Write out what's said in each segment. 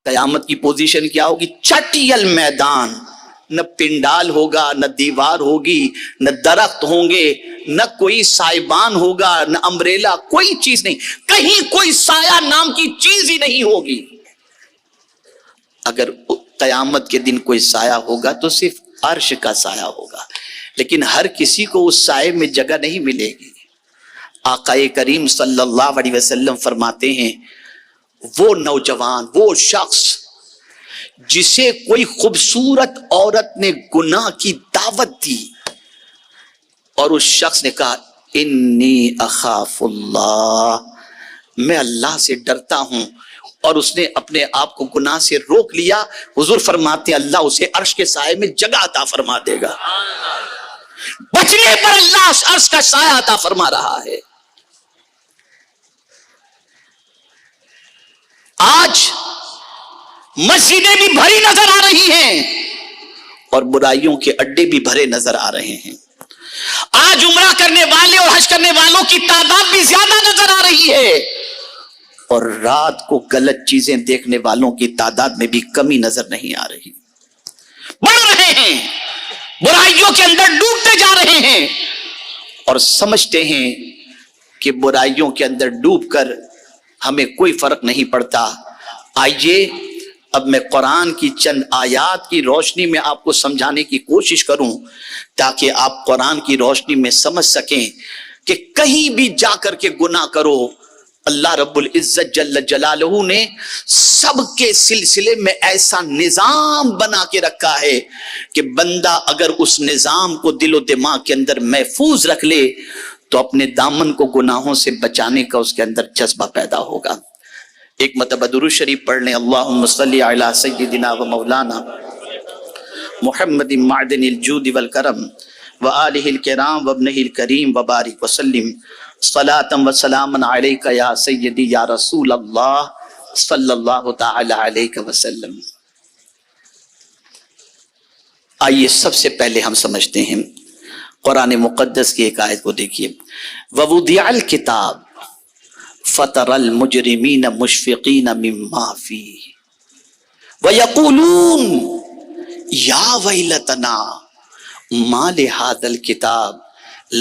قیامت کی پوزیشن کیا ہوگی؟ چٹیل میدان، نہ پنڈال ہوگا، نہ دیوار ہوگی، نہ درخت ہوں گے، نہ کوئی سائبان ہوگا، نہ امبریلا، کوئی چیز نہیں، کہیں کوئی سایہ نام کی چیز ہی نہیں ہوگی۔ اگر قیامت کے دن کوئی سایہ ہوگا تو صرف عرش کا سایہ ہوگا، لیکن ہر کسی کو اس سائے میں جگہ نہیں ملے گی۔ آقا کریم صلی اللہ علیہ وسلم فرماتے ہیں وہ نوجوان، وہ شخص جسے کوئی خوبصورت عورت نے گناہ کی دعوت دی اور اس شخص نے کہا انی اخاف اللہ، میں اللہ سے ڈرتا ہوں، اور اس نے اپنے آپ کو گناہ سے روک لیا، حضور فرماتے ہیں اللہ اسے عرش کے سائے میں جگہ عطا فرما دے گا۔ بچنے پر اللہ عرش کا سایہ عطا فرما رہا ہے۔ آج مسجدیں بھی بھری نظر آ رہی ہیں اور برائیوں کے اڈے بھی بھرے نظر آ رہے ہیں۔ آج عمرہ کرنے والے اور حج کرنے والوں کی تعداد بھی زیادہ نظر آ رہی ہے، اور رات کو غلط چیزیں دیکھنے والوں کی تعداد میں بھی کمی نظر نہیں آ رہی۔ بڑھ رہے ہیں، برائیوں کے اندر ڈوبتے جا رہے ہیں اور سمجھتے ہیں کہ برائیوں کے اندر ڈوب کر ہمیں کوئی فرق نہیں پڑتا۔ آئیے اب میں قرآن کی چند آیات کی روشنی میں آپ کو سمجھانے کی کوشش کروں تاکہ آپ قرآن کی روشنی میں سمجھ سکیں کہ کہیں بھی جا کر کے گناہ کرو، اللہ رب العزت جل جلالہ نے سب کے سلسلے میں ایسا نظام بنا کے رکھا ہے کہ بندہ اگر اس نظام کو دل و دماغ کے اندر محفوظ رکھ لے تو اپنے دامن کو گناہوں سے بچانے کا اس کے اندر جذبہ پیدا ہوگا۔ ایک مرتبہ درود شریف پڑھ لیں، اللہم صلی علی سیدنا و مولانا محمد معدن الجود والکرم وآلہ الکرام وابنہ الکریم وبارک وسلم صلاۃ و سلام علیک یا سیدی یا رسول اللہ صلی اللہ تعالی علیہ وسلم۔ آئیے سب سے پہلے ہم سمجھتے ہیں قرآن مقدس کی ایک آیت کو دیکھیے، وَوُضِعَ الْكِتَابُ فَتَرَى الْمُجْرِمِينَ مُشْفِقِينَ مِمَّا فِيهِ وَيَقُولُونَ يَا وَيْلَتَنَا مَا لِهَذَا الْكِتَابِ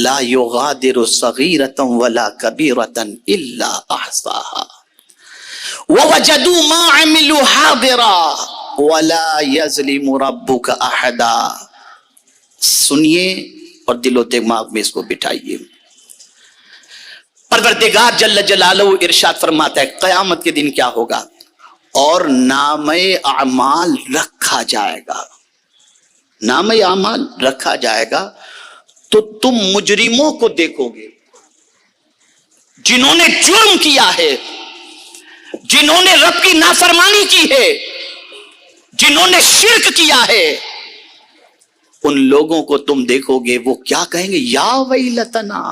لَا يُغَادِرُ صَغِيرَةً وَلَا كَبِيرَةً إِلَّا أَحْصَاهَا وَوَجَدُوا مَا عَمِلُوا حَاضِرًا وَلَا يَظْلِمُ رَبُّكَ أَحَدًا۔ سنیے اور دل و دماغ میں اس کو بٹھائیے۔ پروردگار جل جلالہ ارشاد فرماتا ہے قیامت کے دن کیا ہوگا؟ اور نامہ اعمال رکھا جائے گا، نامہ اعمال رکھا جائے گا تو تم مجرموں کو دیکھو گے، جنہوں نے جرم کیا ہے، جنہوں نے رب کی نافرمانی کی ہے، جنہوں نے شرک کیا ہے، ان لوگوں کو تم دیکھو گے، وہ کیا کہیں گے؟ یا ویلتنا،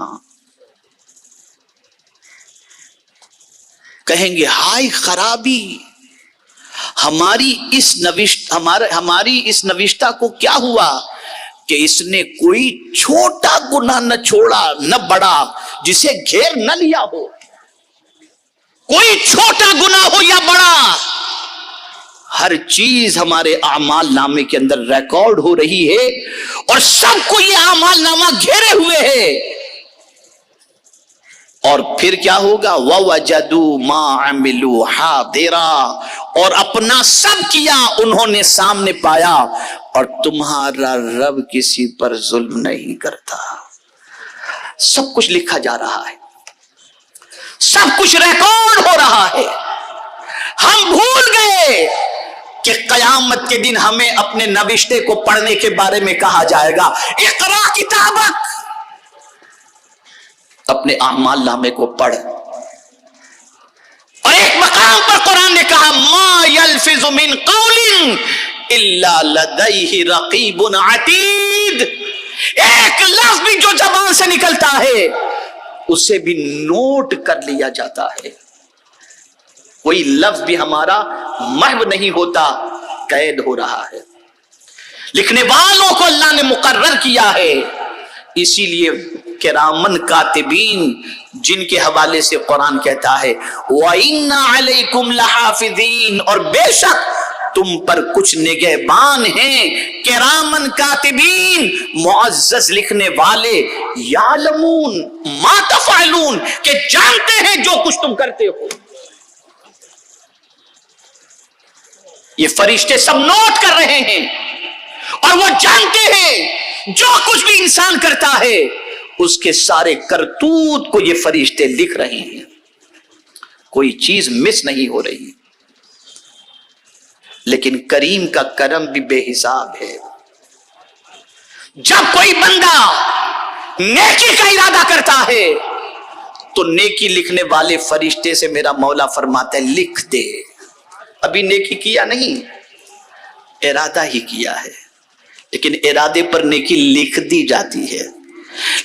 کہیں گے ہائے خرابی، ہماری اس نوشتہ کو کیا ہوا کہ اس نے کوئی چھوٹا گناہ نہ چھوڑا نہ بڑا جسے گھیر نہ لیا ہو، کوئی چھوٹا گناہ ہو یا بڑا، ہر چیز ہمارے اعمال نامے کے اندر ریکارڈ ہو رہی ہے اور سب کو یہ اعمال نامہ گھیرے ہوئے ہے۔ اور پھر کیا ہوگا؟ وَوَجَدُوا مَا عَمِلُوا حَاضِرًا، اور اپنا سب کیا انہوں نے سامنے پایا، اور تمہارا رب کسی پر ظلم نہیں کرتا۔ سب کچھ لکھا جا رہا ہے، سب کچھ ریکارڈ ہو رہا ہے۔ ہم بھول گئے کہ قیامت کے دن ہمیں اپنے نوشتے کو پڑھنے کے بارے میں کہا جائے گا، اقرا کتابک، اپنے اعمال نامے کو پڑھ۔ اور ایک مقام پر قرآن نے کہا ما یلفظ من قول الا لدیہ رقیب عتید، ایک لفظ بھی جو زبان سے نکلتا ہے اسے بھی نوٹ کر لیا جاتا ہے، کوئی لفظ بھی ہمارا محو نہیں ہوتا، قید ہو رہا ہے، لکھنے والوں کو اللہ نے مقرر کیا ہے۔ اسی لیے کرامن کاتبین جن کے حوالے سے قرآن کہتا ہے وَإِنَّ عَلَيْكُمْ لَحَافِظِينَ، اور بے شک تم پر کچھ نگہبان ہیں، کرامن کاتبین، معزز لکھنے والے، یعلمون ما تفعلون، کہ جانتے ہیں جو کچھ تم کرتے ہو۔ یہ فرشتے سب نوٹ کر رہے ہیں اور وہ جانتے ہیں جو کچھ بھی انسان کرتا ہے اس کے سارے کرتوت کو یہ فرشتے لکھ رہے ہیں، کوئی چیز مس نہیں ہو رہی۔ لیکن کریم کا کرم بھی بے حساب ہے۔ جب کوئی بندہ نیکی کا ارادہ کرتا ہے تو نیکی لکھنے والے فرشتے سے میرا مولا فرماتا ہے لکھ دے، ابھی نیکی کیا نہیں، ارادہ ہی کیا ہے، لیکن ارادے پر نیکی لکھ دی جاتی ہے۔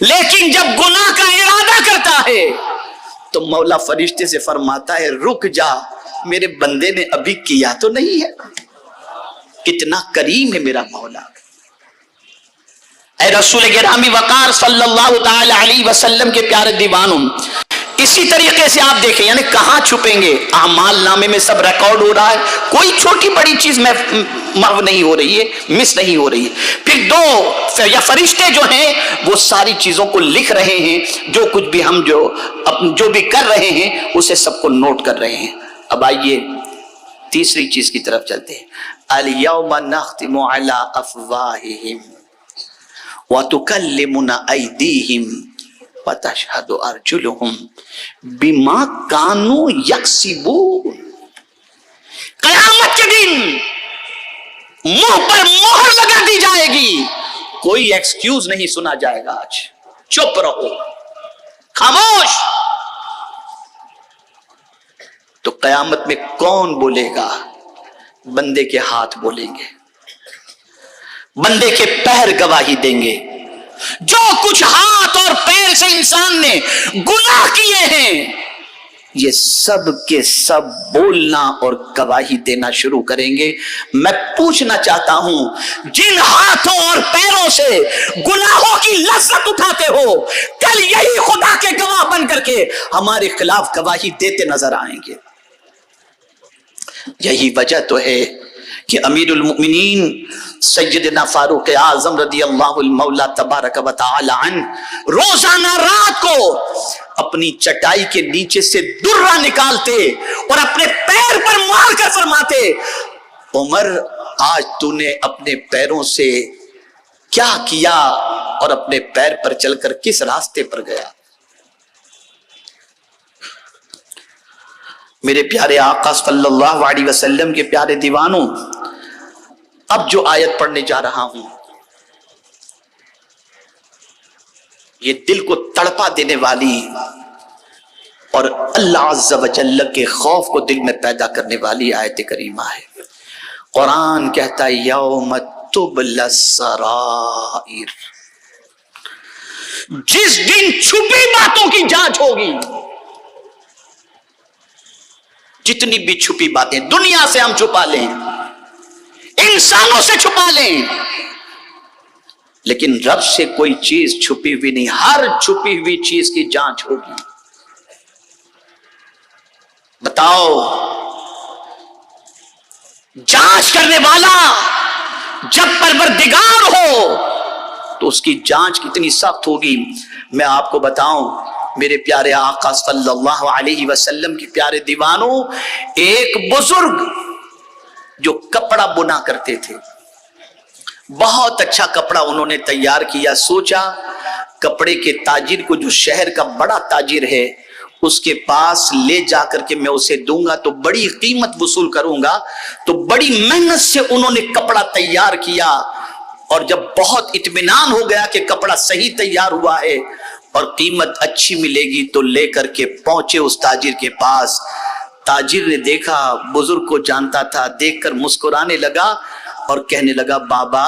لیکن جب گناہ کا ارادہ کرتا ہے تو مولا فرشتے سے فرماتا ہے رک جا، میرے بندے نے ابھی کیا تو نہیں ہے۔ کتنا کریم ہے میرا مولا۔ اے رسول گرامی وقار صلی اللہ تعالی علیہ وسلم کے پیارے دیوانوں، اسی طریقے سے آپ دیکھیں، یعنی کہاں چھپیں گے؟ اعمال نامے میں سب ریکارڈ ہو رہا ہے، کوئی چھوٹی بڑی چیز محو نہیں ہو رہی ہے، مس نہیں ہو رہی ہے۔ پھر دو یا فرشتے جو ہیں وہ ساری چیزوں کو لکھ رہے ہیں، جو کچھ بھی ہم جو بھی کر رہے ہیں اسے سب کو نوٹ کر رہے ہیں۔ اب آئیے تیسری چیز کی طرف چلتے ہیں۔ اليوم نختم على افواہہم وتکلمنا ایدیہم وتشہد ارجلہم بما کانوا یکسبون۔ قیامت کے دن منہ پر مہر لگا دی جائے گی، کوئی ایکسکیوز نہیں سنا جائے گا۔ آج چپ رہو، خاموش۔ تو قیامت میں کون بولے گا؟ بندے کے ہاتھ بولیں گے، بندے کے پیر گواہی دیں گے۔ جو کچھ ہاتھ اور پیر سے انسان نے گناہ کیے ہیں یہ سب کے سب بولنا اور گواہی دینا شروع کریں گے۔ میں پوچھنا چاہتا ہوں جن ہاتھوں اور پیروں سے گناہوں کی لذت اٹھاتے ہو، کل یہی خدا کے گواہ بن کر کے ہمارے خلاف گواہی دیتے نظر آئیں گے۔ یہی وجہ تو ہے کہ امیر المؤمنین سیدنا فاروق اعظم رضی اللہ المولا تبارک و تعالی عنہ روزانہ رات کو اپنی چٹائی کے نیچے سے درہ نکالتے اور اپنے پیر پر مار کر فرماتے عمر آج تو نے اپنے پیروں سے کیا کیا اور اپنے پیر پر چل کر کس راستے پر گیا۔ میرے پیارے آقا صلی اللہ علیہ وسلم کے پیارے دیوانوں، اب جو آیت پڑھنے جا رہا ہوں یہ دل کو تڑپا دینے والی اور اللہ عز و جل کے خوف کو دل میں پیدا کرنے والی آیت کریمہ ہے۔ قرآن کہتا ہے یوم تبلی السرائر، جس دن چھپی باتوں کی جانچ ہوگی۔ جتنی بھی چھپی باتیں دنیا سے ہم چھپا لیں، انسانوں سے چھپا لیں، لیکن رب سے کوئی چیز چھپی ہوئی نہیں، ہر چھپی ہوئی چیز کی جانچ ہوگی۔ بتاؤ جانچ کرنے والا جب پروردگار ہو تو اس کی جانچ کتنی سخت ہوگی۔ میں آپ کو بتاؤں میرے پیارے آقا صلی اللہ علیہ وسلم کے پیارے دیوانوں، ایک بزرگ جو کپڑا بنا کرتے تھے، بہت اچھا کپڑا انہوں نے تیار کیا، سوچا کپڑے کے تاجر کو، جو شہر کا بڑا تاجر ہے، اس کے پاس لے جا کر کے میں اسے دوں گا تو بڑی قیمت وصول کروں گا۔ تو بڑی محنت سے انہوں نے کپڑا تیار کیا، اور جب بہت اطمینان ہو گیا کہ کپڑا صحیح تیار ہوا ہے اور قیمت اچھی ملے گی تو لے کر کے پہنچے اس تاجر کے پاس۔ تاجر نے دیکھا، بزرگ کو جانتا تھا، دیکھ کر مسکرانے لگا اور کہنے لگا بابا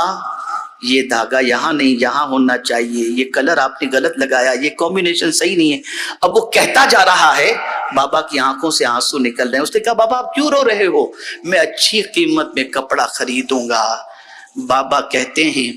یہ دھاگا یہاں نہیں، یہاں ہونا چاہیے، یہ کلر آپ نے غلط لگایا، یہ کمبینیشن صحیح نہیں ہے۔ اب وہ کہتا جا رہا ہے، بابا کی آنکھوں سے آنسو نکل رہے ہیں۔ اس نے کہا بابا آپ کیوں رو رہے ہو؟ میں اچھی قیمت میں کپڑا خریدوں گا۔ بابا کہتے ہیں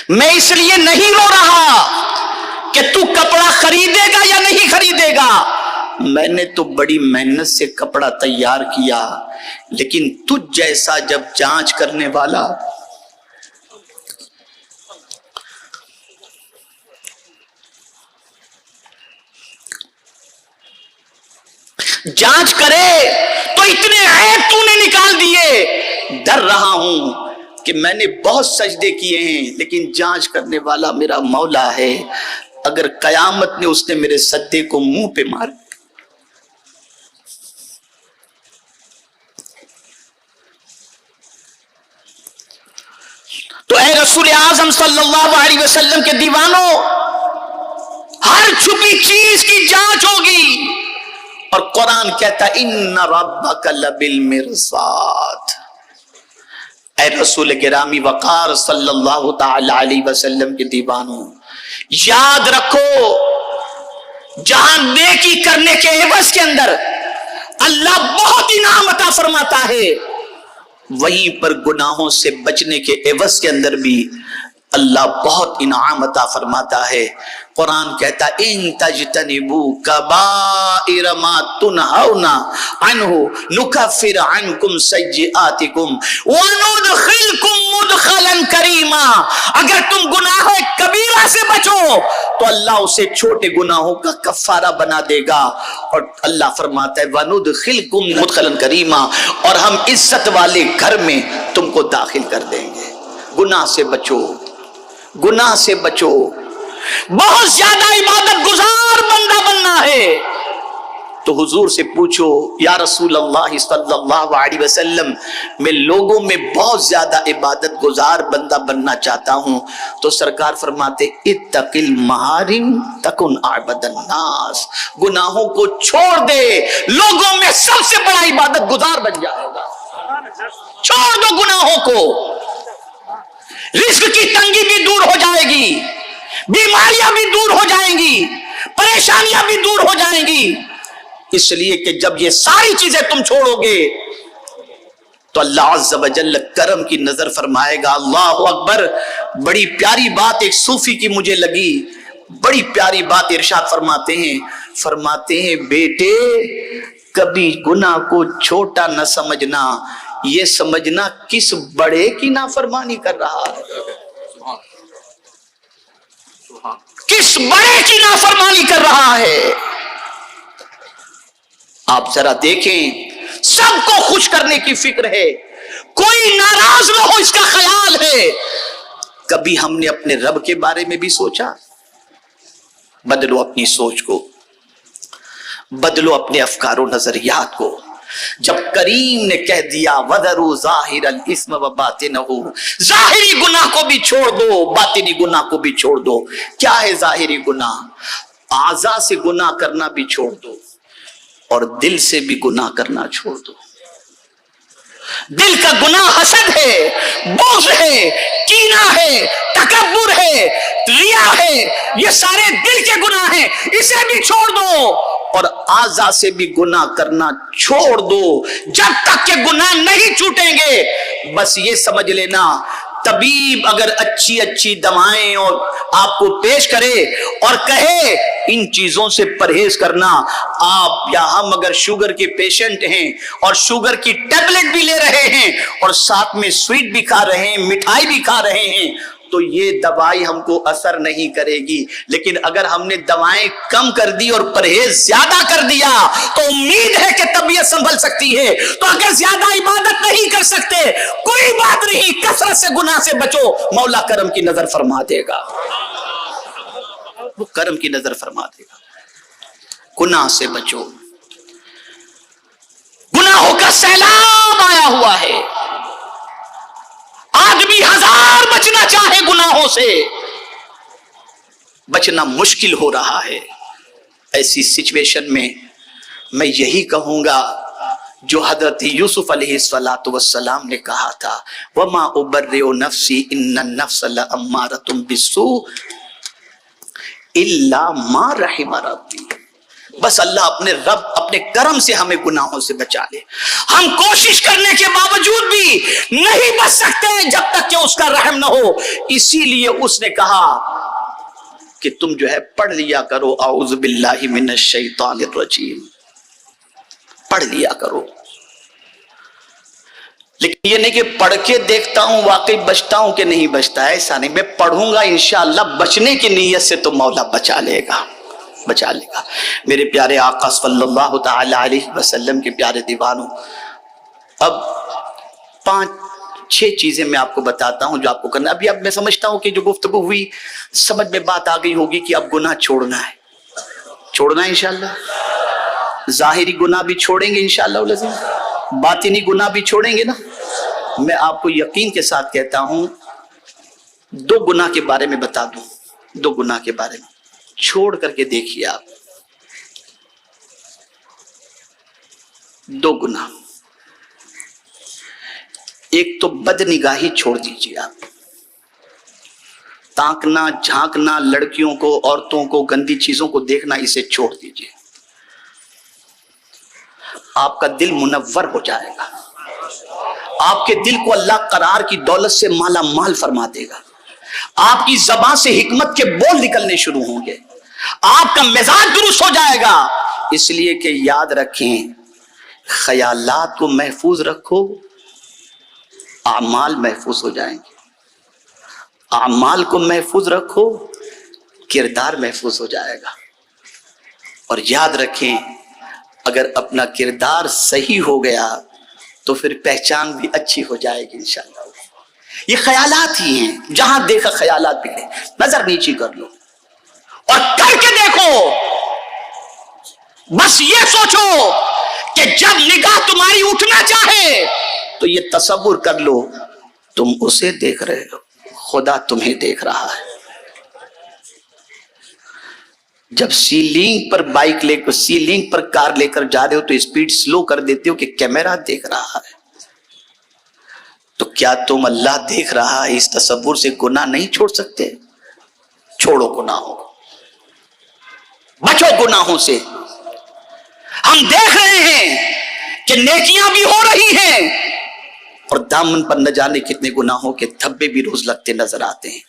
میں اس لیے نہیں رو رہا کہ تو کپڑا خریدے گا یا نہیں خریدے گا، میں نے تو بڑی محنت سے کپڑا تیار کیا، لیکن تجھ جیسا جب جانچ کرنے والا جانچ کرے تو اتنے عیب تو نے نکال دیے۔ ڈر رہا ہوں کہ میں نے بہت سجدے کیے ہیں، لیکن جانچ کرنے والا میرا مولا ہے، اگر قیامت نے اس نے میرے سجدے کو منہ پہ مار، تو اے رسول اعظم صلی اللہ علیہ وسلم کے دیوانوں، ہر چھپی چیز کی جانچ ہوگی، اور قرآن کہتا ہے ان ربک لبالمرصاد۔ اے رسول گرامی وقار صلی اللہ تعالی علیہ وسلم کے دیوانوں، یاد رکھو جہاں نیکی کرنے کے عوض کے اندر اللہ بہت انعام عطا فرماتا ہے، وہیں پر گناہوں سے بچنے کے عوض کے اندر بھی اللہ بہت انعام عطا فرماتا ہے۔ قرآن کہتا ان تجتنبوا کبائر ما تنہون عنہ نکفر عنکم سیئاتکم وندخلکم مدخلا کریما۔ اگر تم گناہ کبیرہ سے بچو تو اللہ اسے چھوٹے گناہوں کا کفارہ بنا دے گا، اور اللہ فرماتا ہے وندخلکم مدخلا کریما، اور ہم عزت والے گھر میں تم کو داخل کر دیں گے۔ گناہ سے بچو، گناہ سے بچو، بہت زیادہ عبادت گزار بندہ بننا ہے تو حضور سے پوچھو یا رسول اللہ صلی اللہ علیہ وسلم میں لوگوں میں بہت زیادہ عبادت گزار بندہ بننا چاہتا ہوں، تو سرکار فرماتے اتق المحارم تکن اعبد الناس، گناہوں کو چھوڑ دے، لوگوں میں سب سے بڑا عبادت گزار بن جائے گا۔ چھوڑ دو گناہوں کو، رزق کی تنگی بھی دور ہو جائے گی، بیماریاں بھی دور ہو جائیں گی، پریشانیاں بھی دور ہو جائیں گی، اس لیے کہ جب یہ ساری چیزیں تم چھوڑو گے تو اللہ عز و جل کرم کی نظر فرمائے گا۔ اللہ اکبر۔ بڑی پیاری بات ایک صوفی کی مجھے لگی، بڑی پیاری بات ارشاد فرماتے ہیں بیٹے کبھی گناہ کو چھوٹا نہ سمجھنا، یہ سمجھنا کس بڑے کی نافرمانی کر رہا ہے، کس بڑے کی نافرمانی کر رہا ہے۔ آپ ذرا دیکھیں، سب کو خوش کرنے کی فکر ہے، کوئی ناراض نہ ہو اس کا خیال ہے۔ کبھی ہم نے اپنے رب کے بارے میں بھی سوچا؟ بدلو اپنی سوچ کو، بدلو اپنے افکار و نظریات کو۔ جب کریم نے کہہ دیا وَذَرُوا ظَاهِرَ الْإِثْمَ وَبَاطِنَهُ، ظاہری گناہ کو بھی چھوڑ دو، باطنی گناہ کو بھی چھوڑ دو۔ کیا ہے ظاہری گناہ؟ اعضاء سے گناہ کرنا بھی چھوڑ دو، اور دل سے بھی گناہ کرنا چھوڑ دو۔ دل کا گناہ حسد ہے، بغض ہے، کینہ ہے، تکبر ہے، ریا ہے، یہ سارے دل کے گناہ ہیں، اسے بھی چھوڑ دو، اور اعضاء سے بھی گناہ کرنا چھوڑ دو۔ جب تک کہ گناہ نہیں چھوٹیں گے بس یہ سمجھ لینا، طبیب اگر اچھی اچھی دوائیں اور آپ کو پیش کرے اور کہے ان چیزوں سے پرہیز کرنا، آپ یا ہم اگر شوگر کے پیشنٹ ہیں اور شوگر کی ٹیبلٹ بھی لے رہے ہیں اور ساتھ میں سویٹ بھی کھا رہے ہیں، مٹھائی بھی کھا رہے ہیں، تو یہ دوائی ہم کو اثر نہیں کرے گی۔ لیکن اگر ہم نے دوائیں کم کر دی اور پرہیز زیادہ کر دیا تو امید ہے کہ طبیعت سنبھل سکتی ہے۔ تو اگر زیادہ عبادت نہیں کر سکتے کوئی بات نہیں، کثرت سے گناہ سے بچو، مولا کرم کی نظر فرما دے گا، وہ کرم کی نظر فرما دے گا۔ گناہ سے بچو، گناہوں کا سیلاب آیا ہوا ہے، آدمی ہزار بچنا چاہے گناہوں سے، بچنا مشکل ہو رہا ہے۔ ایسی سچویشن میں میں یہی کہوں گا جو حضرت یوسف علیہ السلام نے کہا تھا وَمَا أُبَرِّئُ نَفْسِي إِنَّ النَّفْسَ لَأَمَّارَةٌ بِالسُّوءِ إِلَّا مَا رَحِمَ رَبِّي۔ بس اللہ اپنے رب اپنے کرم سے ہمیں گناہوں سے بچا لے. ہم کوشش کرنے کے باوجود بھی نہیں بچ سکتے جب تک کہ اس کا رحم نہ ہو. اسی لیے اس نے کہا کہ تم جو ہے پڑھ لیا کرو اعوذ باللہ من الشیطان الرجیم، پڑھ لیا کرو. لیکن یہ نہیں کہ پڑھ کے دیکھتا ہوں واقعی بچتا ہوں کہ نہیں بچتا ہے، ایسا نہیں. میں پڑھوں گا انشاءاللہ بچنے کی نیت سے تو مولا بچا لے گا، بچا لے گا. میرے پیارے آقا صلی اللہ تعالی علیہ وسلم کے پیارے دیوانوں، اب 5-6 چیزیں میں آپ کو بتاتا ہوں جو آپ کو کرنا. ابھی اب میں سمجھتا ہوں کہ جو گفتگو ہوئی سمجھ میں بات آ گئی ہوگی کہ اب گناہ چھوڑنا ہے، چھوڑنا ہے انشاءاللہ. ظاہری گناہ بھی چھوڑیں گے انشاءاللہ، باطنی گناہ بھی چھوڑیں گے نا. میں آپ کو یقین کے ساتھ کہتا ہوں 2 گناہ کے بارے میں بتا دوں، 2 گناہ کے بارے میں چھوڑ کر کے دیکھیے آپ. 2 گناہ. ایک تو بد نگاہی چھوڑ دیجیے آپ. تاکنا جھانکنا، لڑکیوں کو عورتوں کو گندی چیزوں کو دیکھنا، اسے چھوڑ دیجیے. آپ کا دل منور ہو جائے گا. آپ کے دل کو اللہ قرار کی دولت سے مالا مال فرما دے گا. آپ کی زبان سے حکمت کے بول نکلنے شروع ہوں گے. آپ کا مزاج درست ہو جائے گا. اس لیے کہ یاد رکھیں، خیالات کو محفوظ رکھو، اعمال محفوظ ہو جائیں گے. اعمال کو محفوظ رکھو، کردار محفوظ ہو جائے گا. اور یاد رکھیں، اگر اپنا کردار صحیح ہو گیا تو پھر پہچان بھی اچھی ہو جائے گی انشاءاللہ. یہ خیالات ہی ہیں، جہاں دیکھا خیالات بگڑے. نظر نیچی کر لو اور کر کے دیکھو. بس یہ سوچو کہ جب نگاہ تمہاری اٹھنا چاہے تو یہ تصور کر لو تم اسے دیکھ رہے ہو، خدا تمہیں دیکھ رہا ہے. جب سیلنگ پر بائک لے کر، سیلنگ پر کار لے کر جا رہے ہو تو اسپیڈ سلو کر دیتے ہو کہ کیمرہ دیکھ رہا ہے. تو کیا تم اللہ دیکھ رہا ہے اس تصور سے گناہ نہیں چھوڑ سکتے؟ چھوڑو گناہوں کو، بچو گناہوں سے. ہم دیکھ رہے ہیں کہ نیکیاں بھی ہو رہی ہیں اور دامن پر نہ جانے کتنے گناہوں کے دھبے بھی روز لگتے نظر آتے ہیں.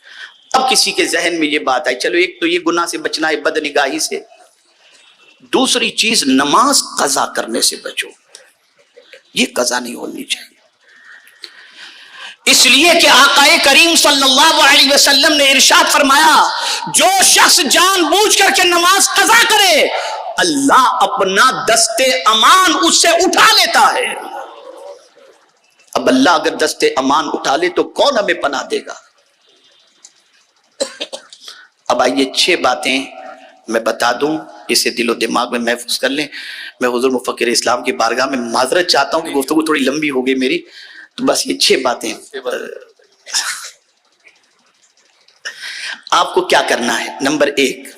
اب کسی کے ذہن میں یہ بات آئی، چلو ایک تو یہ گناہ سے بچنا ہے بد نگاہی سے. دوسری چیز نماز قضا کرنے سے بچو. یہ قضا نہیں ہونی چاہیے. اس لیے کہ آقا کریم صلی اللہ علیہ وسلم نے ارشاد فرمایا، جو شخص جان بوجھ کر کے نماز قضا کرے اللہ اپنا دستے امان اس سے اٹھا لیتا ہے. اب اللہ اگر دستے امان اٹھا لے تو کون ہمیں پناہ دے گا؟ اب آئیے 6 باتیں میں بتا دوں، اسے دل و دماغ میں محفوظ کر لیں. میں حضور مفکر اسلام کی بارگاہ میں معذرت چاہتا ہوں کہ گفتگو تھوڑی لمبی ہو گئی میری، تو بس یہ 6 باتیں آپ کو کیا کرنا ہے. نمبر 1،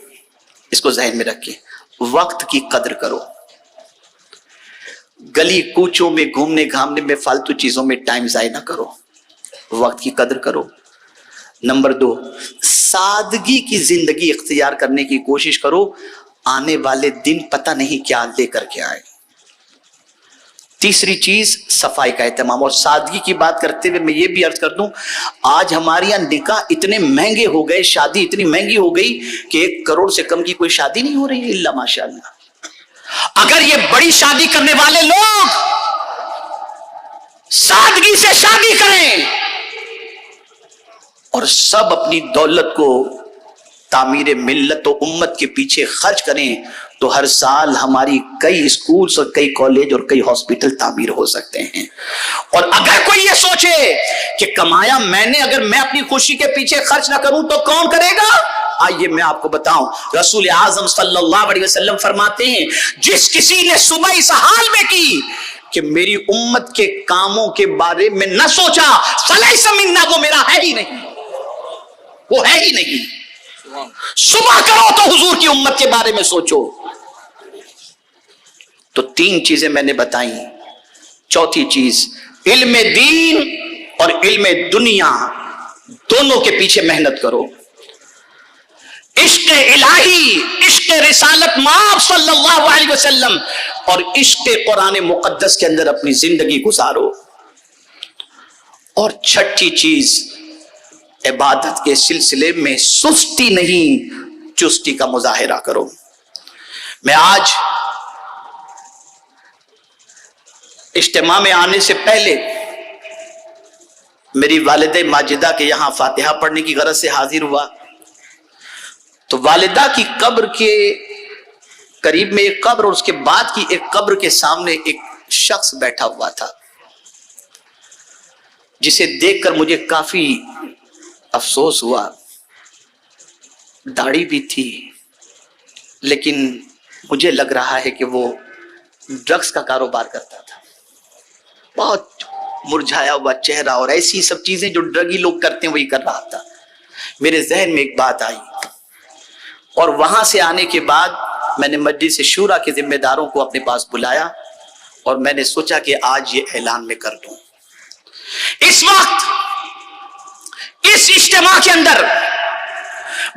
اس کو ذہن میں رکھیں، وقت کی قدر کرو. گلی کوچوں میں گھومنے گھامنے میں فالتو چیزوں میں ٹائم ضائع نہ کرو، وقت کی قدر کرو. نمبر 2، سادگی کی زندگی اختیار کرنے کی کوشش کرو. آنے والے دن پتہ نہیں کیا لے کر کے آئے. تیسری چیز، صفائی کا اہتمام. اور سادگی کی بات کرتے ہوئے میں یہ بھی عرض کر دوں، آج ہمارے یہاں نکاح اتنے مہنگے ہو گئے، شادی اتنی مہنگی ہو گئی کہ 1 کروڑ سے کم کی کوئی شادی نہیں ہو رہی ہے الا ماشاءاللہ. اگر یہ بڑی شادی کرنے والے لوگ سادگی سے شادی کریں اور سب اپنی دولت کو تعمیر ملت و امت کے پیچھے خرچ کریں تو ہر سال ہماری کئی اسکولز اور کئی کالج اور کئی ہاسپٹل تعمیر ہو سکتے ہیں. اور اگر کوئی یہ سوچے کہ کمایا میں نے، اگر میں اپنی خوشی کے پیچھے خرچ نہ کروں تو کون کرے گا؟ آئیے میں آپ کو بتاؤں، رسول اعظم صلی اللہ علیہ وسلم فرماتے ہیں، جس کسی نے صبح اس حال میں کی کہ میری امت کے کاموں کے بارے میں نہ سوچا، فلیس منا، وہ میرا ہے ہی نہیں، وہ ہے ہی نہیں. صبح کرو تو حضور کی امت کے بارے میں سوچو. تو 3 چیزیں میں نے بتائیں. چوتھی چیز، علم دین اور علم دنیا دونوں کے پیچھے محنت کرو. عشق الہی، عشق رسالت مآب صلی اللہ علیہ وسلم اور عشق قرآن مقدس کے اندر اپنی زندگی گزارو۔ اور چھٹی چیز، عبادت کے سلسلے میں سستی نہیں، چستی کا مظاہرہ کرو۔ میں آج اجتماع میں آنے سے پہلے میری والدہ ماجدہ کے یہاں فاتحہ پڑھنے کی غرض سے حاضر ہوا، تو والدہ کی قبر کے قریب میں ایک قبر اور اس کے بعد کی ایک قبر کے سامنے ایک شخص بیٹھا ہوا تھا، جسے دیکھ کر مجھے کافی افسوس ہوا۔ داڑھی بھی تھی، لیکن مجھے لگ رہا ہے کہ وہ ڈرگز کا کاروبار کرتا تھا۔ بہت مرجھایا ہوا چہرہ اور ایسی سب چیزیں جو ڈرگی لوگ کرتے ہیں وہی کر رہا تھا۔ میرے ذہن میں ایک بات آئی، اور وہاں سے آنے کے بعد میں نے مجلس شورا کے ذمہ داروں کو اپنے پاس بلایا اور میں نے سوچا کہ آج یہ اعلان میں کر دوں۔ اس وقت اس اجتماع کے اندر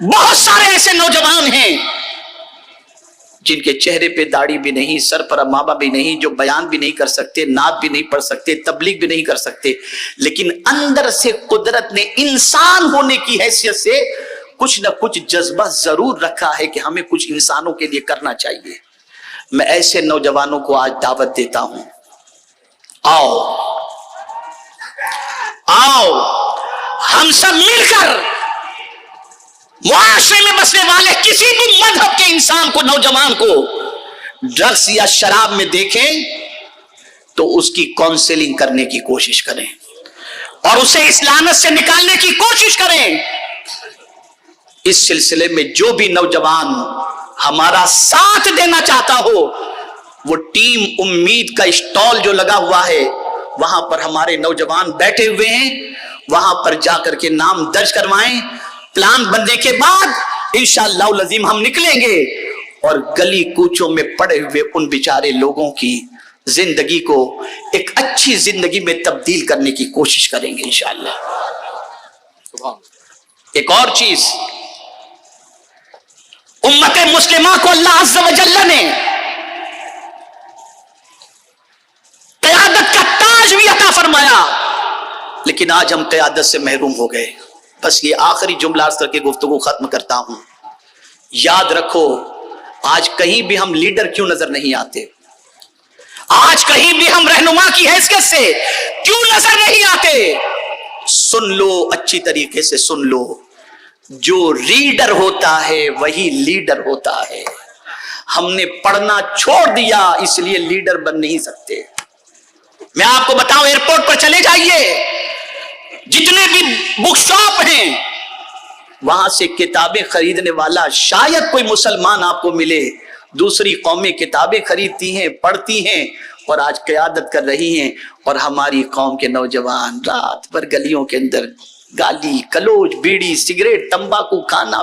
بہت سارے ایسے نوجوان ہیں جن کے چہرے پہ داڑھی بھی نہیں، سر پر امامہ بھی نہیں، جو بیان بھی نہیں کر سکتے، نعت بھی نہیں پڑھ سکتے، تبلیغ بھی نہیں کر سکتے، لیکن اندر سے قدرت نے انسان ہونے کی حیثیت سے کچھ نہ کچھ جذبہ ضرور رکھا ہے کہ ہمیں کچھ انسانوں کے لیے کرنا چاہیے۔ میں ایسے نوجوانوں کو آج دعوت دیتا ہوں، آؤ ہم سب مل کر معاشرے میں بسنے والے کسی بھی مذہب کے انسان کو، نوجوان کو ڈرگز یا شراب میں دیکھیں تو اس کی کاؤنسلنگ کرنے کی کوشش کریں اور اسے اس لعنت سے نکالنے کی کوشش کریں۔ اس سلسلے میں جو بھی نوجوان ہمارا ساتھ دینا چاہتا ہو، وہ ٹیم امید کا اسٹال جو لگا ہوا ہے وہاں پر ہمارے نوجوان بیٹھے ہوئے ہیں، وہاں پر جا کر کے نام درج کروائیں۔ پلان بننے کے بعد انشاءاللہ العظیم ہم نکلیں گے اور گلی کوچوں میں پڑے ہوئے ان بیچارے لوگوں کی زندگی کو ایک اچھی زندگی میں تبدیل کرنے کی کوشش کریں گے انشاءاللہ۔ ایک اور چیز، امت مسلمہ کو اللہ عز و جل نے قیادت کا تاج بھی عطا فرمایا، لیکن آج ہم قیادت سے محروم ہو گئے۔ بس یہ آخری جملہ عرض کر کے گفتگو ختم کرتا ہوں۔ یاد رکھو، آج کہیں بھی ہم لیڈر کیوں نظر نہیں آتے؟ آج کہیں بھی ہم رہنما کی حیثیت سے کیوں نظر نہیں آتے؟ سن لو، اچھی طریقے سے سن لو، جو ریڈر ہوتا ہے وہی لیڈر ہوتا ہے۔ ہم نے پڑھنا چھوڑ دیا، اس لیے لیڈر بن نہیں سکتے۔ میں آپ کو بتاؤں، ایئرپورٹ پر چلے جائیے، جتنے بھی بک شاپ ہیں وہاں سے کتابیں خریدنے والا شاید کوئی مسلمان آپ کو ملے۔ دوسری قومیں کتابیں خریدتی ہیں، پڑھتی ہیں اور آج قیادت کر رہی ہیں، اور ہماری قوم کے نوجوان رات بھر گلیوں کے اندر گالی گلوچ، بیڑی سگریٹ تمباکو کھانا